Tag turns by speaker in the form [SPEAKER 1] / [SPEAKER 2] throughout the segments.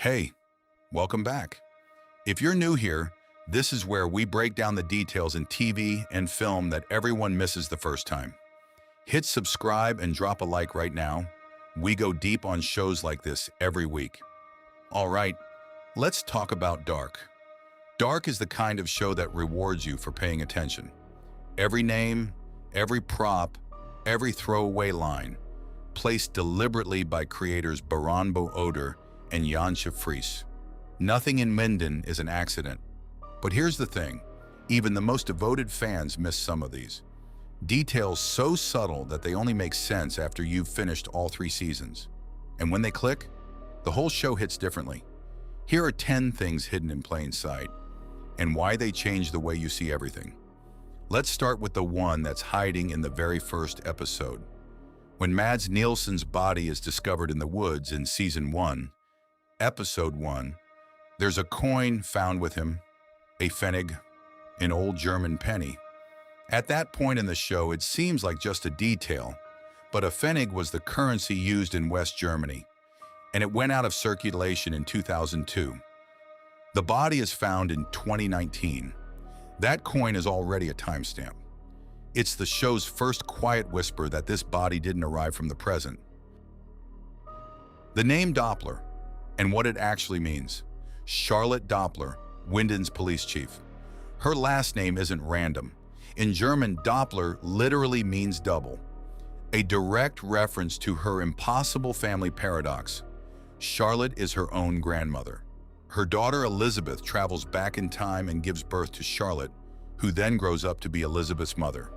[SPEAKER 1] Hey, welcome back. If you're new here, this is where we break down the details in TV and film that everyone misses the first time. Hit subscribe and drop a like right now. We go deep on shows like this every week. All right, let's talk about Dark. Dark is the kind of show that rewards you for paying attention. Every name, every prop, every throwaway line, placed deliberately by creators Baranbo Oder and Jansje Fries. Nothing in Winden is an accident. But here's the thing, even the most devoted fans miss some of these. Details so subtle that they only make sense after you've finished all 3 seasons. And when they click, the whole show hits differently. Here are 10 things hidden in plain sight, and why they change the way you see everything. Let's start with the one that's hiding in the very first episode. When Mads Nielsen's body is discovered in the woods in Season 1, Episode 1, there's a coin found with him, a Pfennig, an old German penny. At that point in the show, it seems like just a detail, but a Pfennig was the currency used in West Germany, and it went out of circulation in 2002. The body is found in 2019. That coin is already a timestamp. It's the show's first quiet whisper that this body didn't arrive from the present. The name Doppler, and what it actually means. Charlotte Doppler, Winden's police chief. Her last name isn't random. In German, Doppler literally means double, a direct reference to her impossible family paradox. Charlotte is her own grandmother. Her daughter Elizabeth travels back in time and gives birth to Charlotte, who then grows up to be Elizabeth's mother.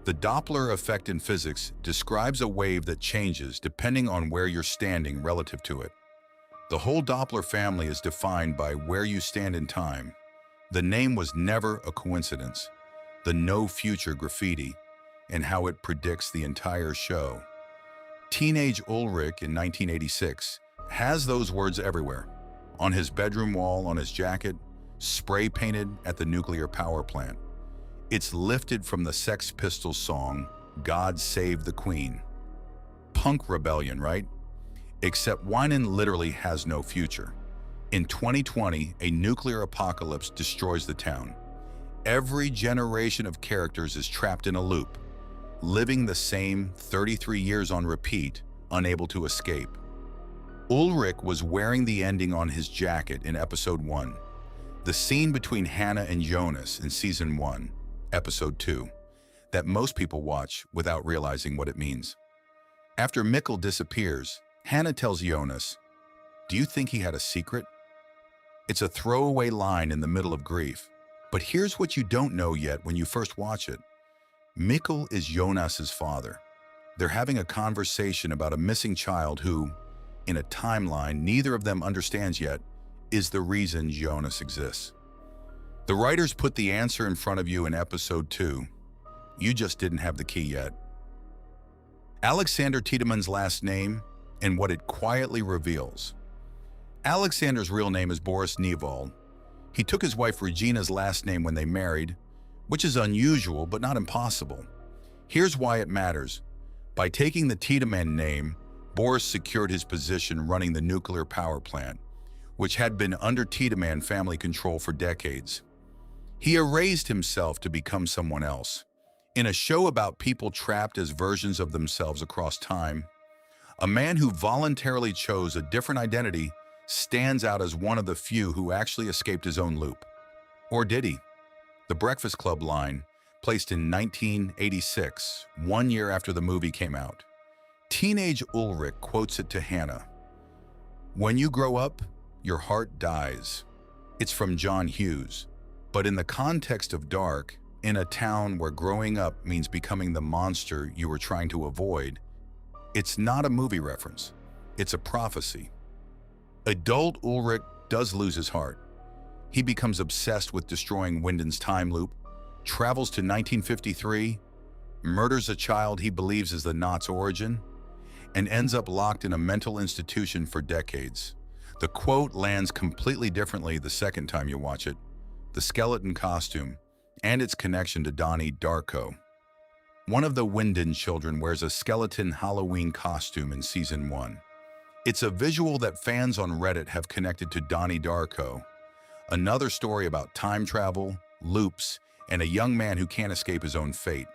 [SPEAKER 1] The Doppler effect in physics describes a wave that changes depending on where you're standing relative to it. The whole Doppler family is defined by where you stand in time. The name was never a coincidence. The no future graffiti and how it predicts the entire show. Teenage Ulrich in 1986 has those words everywhere. On his bedroom wall, on his jacket, spray painted at the nuclear power plant. It's lifted from the Sex Pistols song, God Save the Queen. Punk rebellion, right? Except Winden literally has no future. In 2020, a nuclear apocalypse destroys the town. Every generation of characters is trapped in a loop, living the same 33 years on repeat, unable to escape. Ulrich was wearing the ending on his jacket in Episode 1. The scene between Hannah and Jonas in Season 1, Episode 2, that most people watch without realizing what it means. After Mikkel disappears, Hannah tells Jonas, "Do you think he had a secret?" It's a throwaway line in the middle of grief. But here's what you don't know yet when you first watch it. Mikkel is Jonas's father. They're having a conversation about a missing child who, in a timeline neither of them understands yet, is the reason Jonas exists. The writers put the answer in front of you in Episode 2. You just didn't have the key yet. Aleksander Tiedemann's last name and what it quietly reveals. Aleksander's real name is Boris Niewald. He took his wife Regina's last name when they married, which is unusual but not impossible. Here's why it matters. By taking the Tiedemann name, Boris secured his position running the nuclear power plant, which had been under Tiedemann family control for decades. He erased himself to become someone else. In a show about people trapped as versions of themselves across time, a man who voluntarily chose a different identity stands out as one of the few who actually escaped his own loop. Or did he? The Breakfast Club line, placed in 1986, 1 year after the movie came out. Teenage Ulrich quotes it to Hannah. "When you grow up, your heart dies." It's from John Hughes. But in the context of Dark, in a town where growing up means becoming the monster you were trying to avoid, it's not a movie reference. It's a prophecy. Adult Ulrich does lose his heart. He becomes obsessed with destroying Winden's time loop, travels to 1953, murders a child he believes is the knot's origin, and ends up locked in a mental institution for decades. The quote lands completely differently the second time you watch it. The skeleton costume, and its connection to Donnie Darko. One of the Winden children wears a skeleton Halloween costume in Season 1. It's a visual that fans on Reddit have connected to Donnie Darko, another story about time travel, loops, and a young man who can't escape his own fate.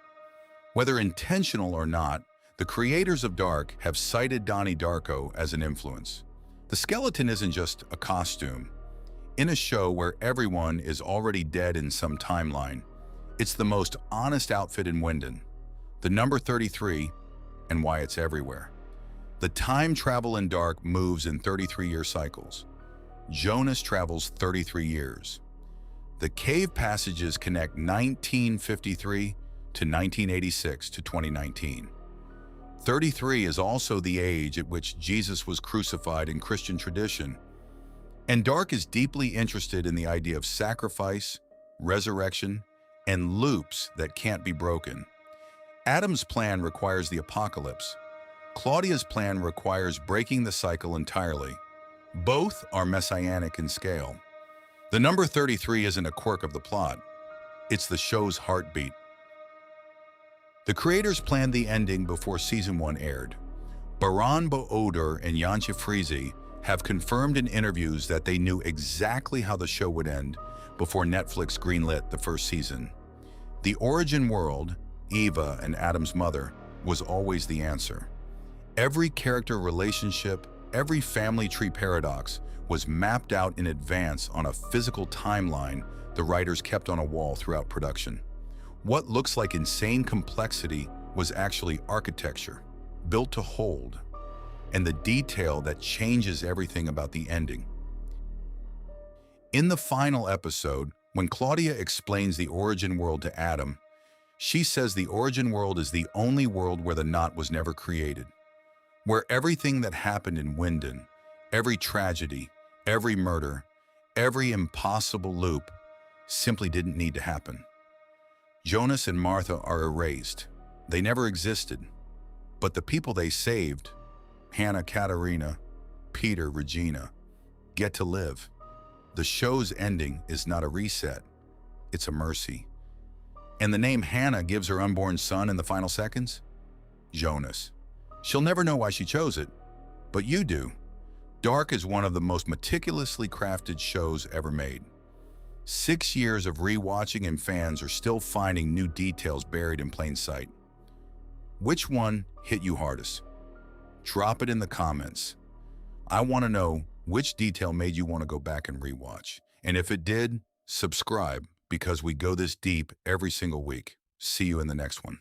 [SPEAKER 1] Whether intentional or not, the creators of Dark have cited Donnie Darko as an influence. The skeleton isn't just a costume. In a show where everyone is already dead in some timeline, it's the most honest outfit in Winden. The number 33, and why it's everywhere. The time travel in Dark moves in 33-year cycles. Jonas travels 33 years. The cave passages connect 1953 to 1986 to 2019. 33 is also the age at which Jesus was crucified in Christian tradition, and Dark is deeply interested in the idea of sacrifice, resurrection, and loops that can't be broken. Adam's plan requires the apocalypse. Claudia's plan requires breaking the cycle entirely. Both are messianic in scale. The number 33 isn't a quirk of the plot. It's the show's heartbeat. The creators planned the ending before Season 1 aired. Baran Bo-Odar and Jantje Friese have confirmed in interviews that they knew exactly how the show would end before Netflix greenlit the first season. The origin world, Eva and Adam's mother, was always the answer. Every character relationship, every family tree paradox was mapped out in advance on a physical timeline the writers kept on a wall throughout production. What looks like insane complexity was actually architecture, built to hold, and the detail that changes everything about the ending. In the final episode, when Claudia explains the origin world to Adam, she says the origin world is the only world where the knot was never created, where everything that happened in Winden, every tragedy, every murder, every impossible loop, simply didn't need to happen. Jonas and Martha are erased. They never existed. But the people they saved, Hannah, Katarina, Peter, Regina, get to live. The show's ending is not a reset, it's a mercy. And the name Hannah gives her unborn son in the final seconds? Jonas. She'll never know why she chose it, but you do. Dark is one of the most meticulously crafted shows ever made. 6 years of rewatching and fans are still finding new details buried in plain sight. Which one hit you hardest? Drop it in the comments. I want to know which detail made you want to go back and rewatch. And if it did, subscribe, because we go this deep every single week. See you in the next one.